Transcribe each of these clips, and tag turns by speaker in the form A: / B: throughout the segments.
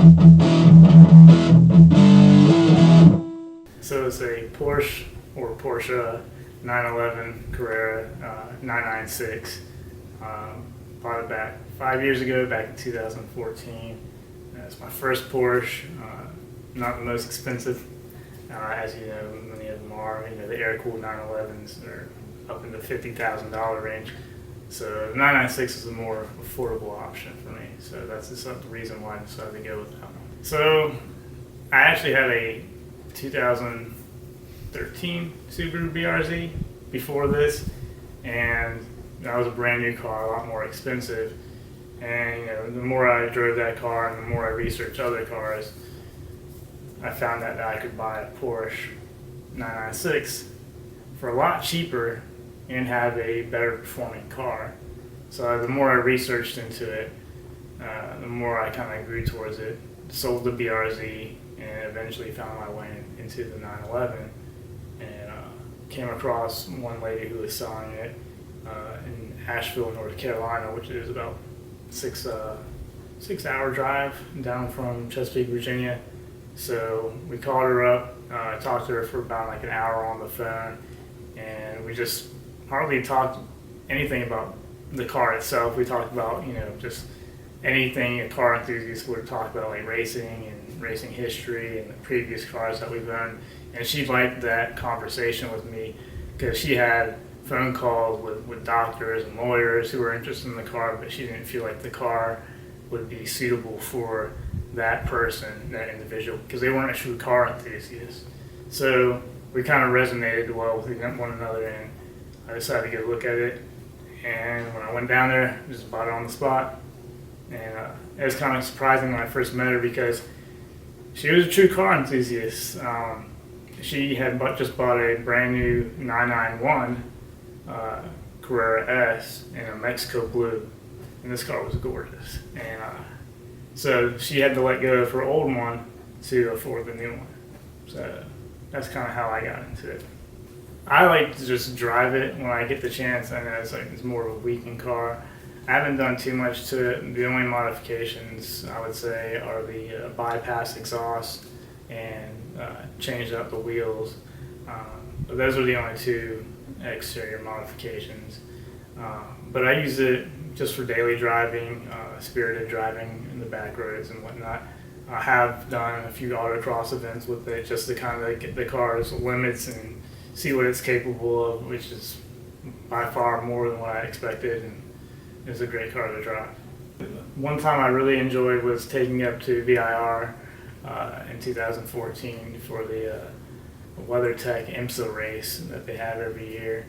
A: So it's a Porsche 911 Carrera 996. Bought it back 5 years ago, back in 2014. It's my first Porsche, not the most expensive, as you know, many of them are. You know, the air-cooled 911s are up in the $50,000 range. So the 996 is a more affordable option for me. So that's just the reason why I decided to go with that one. So I actually had a 2013 Subaru BRZ before this, and that was a brand new car, a lot more expensive. And you know, the more I drove that car and the more I researched other cars, I found that I could buy a Porsche 996 for a lot cheaper and have a better performing car. So the more I researched into it, the more I kind of grew towards it. Sold the BRZ and eventually found my way into the 911, and came across one lady who was selling it in Asheville, North Carolina, which is about 6-hour drive down from Chesapeake, Virginia. So we called her up, talked to her for about like an hour on the phone, and we just hardly talked anything about the car itself. We talked about, you know, just anything a car enthusiast would talk about, like racing and racing history and the previous cars that we've owned. And she liked that conversation with me because she had phone calls with doctors and lawyers who were interested in the car, but she didn't feel like the car would be suitable for that person, that individual, because they weren't a true car enthusiast. So we kind of resonated well with one another, and I decided to go look at it. And when I went down there, I just bought it on the spot. And it was kind of surprising when I first met her because she was a true car enthusiast. She had just bought a brand new 991 Carrera S in a Mexico blue, and this car was gorgeous. And so she had to let go of her old one to afford the new one. So that's kind of how I got into it. I like to just drive it when I get the chance. I know it's more of a weekend car. I haven't done too much to it. The only modifications I would say are the bypass exhaust and changed out the wheels. But those are the only two exterior modifications. But I use it just for daily driving, spirited driving in the back roads and whatnot. I have done a few autocross events with it just to kind of get the car's limits and see what it's capable of, which is by far more than what I expected, and it's a great car to drive. One time I really enjoyed was taking it up to VIR in 2014 for the WeatherTech IMSA race that they have every year,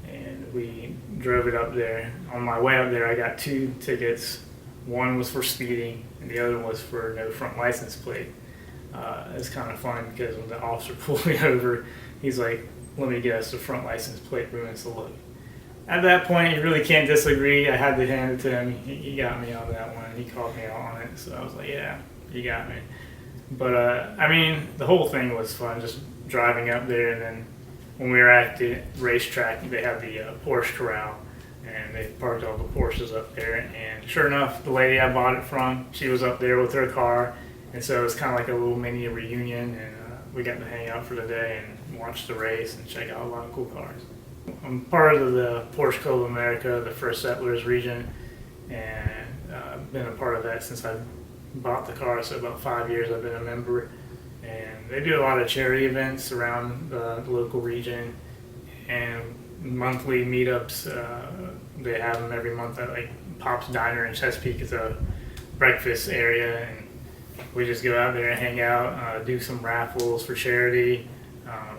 A: and we drove it up there. On my way up there, I got 2 tickets. One was for speeding, and the other was for no front license plate. It's kind of funny because when the officer pulled me over, he's like, "Let me guess, the front license plate ruins the look." At that point, you really can't disagree. I had to hand it to him. He got me on that one. He called me out on it, so I was like, "Yeah, you got me." But I mean, the whole thing was fun, just driving up there. And then when we were at the racetrack, they had the Porsche corral, and they parked all the Porsches up there. And sure enough, the lady I bought it from, she was up there with her car, and so it was kind of like a little mini reunion. And we got to hang out for the day and watch the race and check out a lot of cool cars. I'm part of the Porsche Club of America, the First Settlers region, and been a part of that since I bought the car. So about 5 years I've been a member, and they do a lot of charity events around the local region and monthly meetups. They have them every month at like Pop's Diner in Chesapeake. It's a breakfast area, and we just go out there and hang out, do some raffles for charity.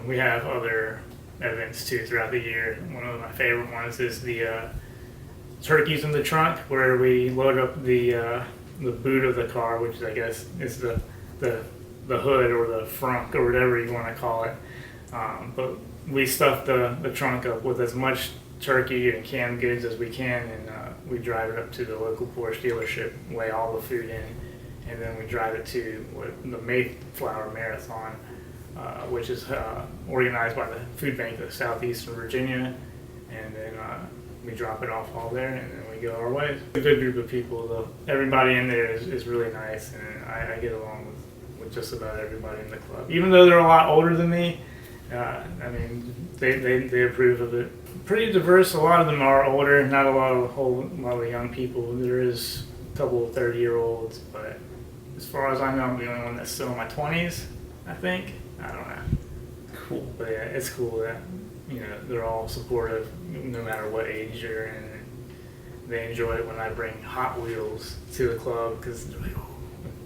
A: We have other events too throughout the year. One of my favorite ones is the turkeys in the trunk, where we load up the boot of the car, which I guess is the hood or the front or whatever you want to call it. But we stuff the trunk up with as much turkey and canned goods as we can, and we drive it up to the local Porsche dealership, weigh all the food in, and then we drive it to the Mayflower Marathon, which is organized by the Food Bank of Southeastern Virginia. And then we drop it off all there, and then we go our way. A good group of people, though. Everybody in there is really nice, and I get along with just about everybody in the club. Even though they're a lot older than me, I mean, they approve of it. Pretty diverse. A lot of them are older, not a lot of young people. There is a couple of 30-year-olds, but as far as I know, I'm the only one that's still in my 20's, I think. I don't know.
B: Cool.
A: But yeah, it's cool that, you know, they're all supportive no matter what age you're in. And they enjoy it when I bring Hot Wheels to the club because they're like, oh,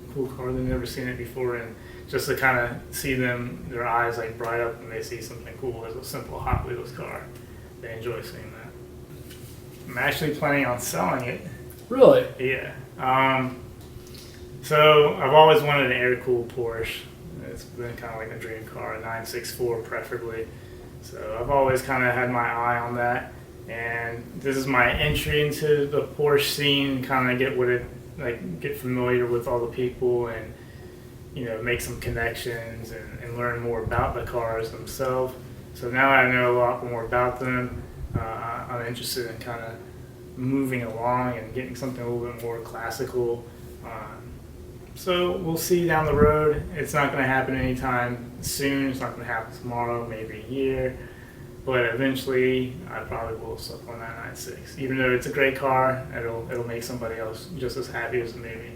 A: a cool car, they've never seen it before. And just to kind of see them, their eyes like bright up when they see something cool as a simple Hot Wheels car. They enjoy seeing that. I'm actually planning on selling it.
B: Really?
A: Yeah. So I've always wanted an air-cooled Porsche. It's been kind of like a dream car, a 964 preferably. So I've always kind of had my eye on that. And this is my entry into the Porsche scene, kind of get familiar with all the people and, you know, make some connections and learn more about the cars themselves. So now I know a lot more about them. I'm interested in kind of moving along and getting something a little bit more classical. So we'll see down the road. It's not going to happen anytime soon. It's not going to happen tomorrow, maybe a year. But eventually, I probably will stop on that 9.6. Even though it's a great car, it'll make somebody else just as happy as me.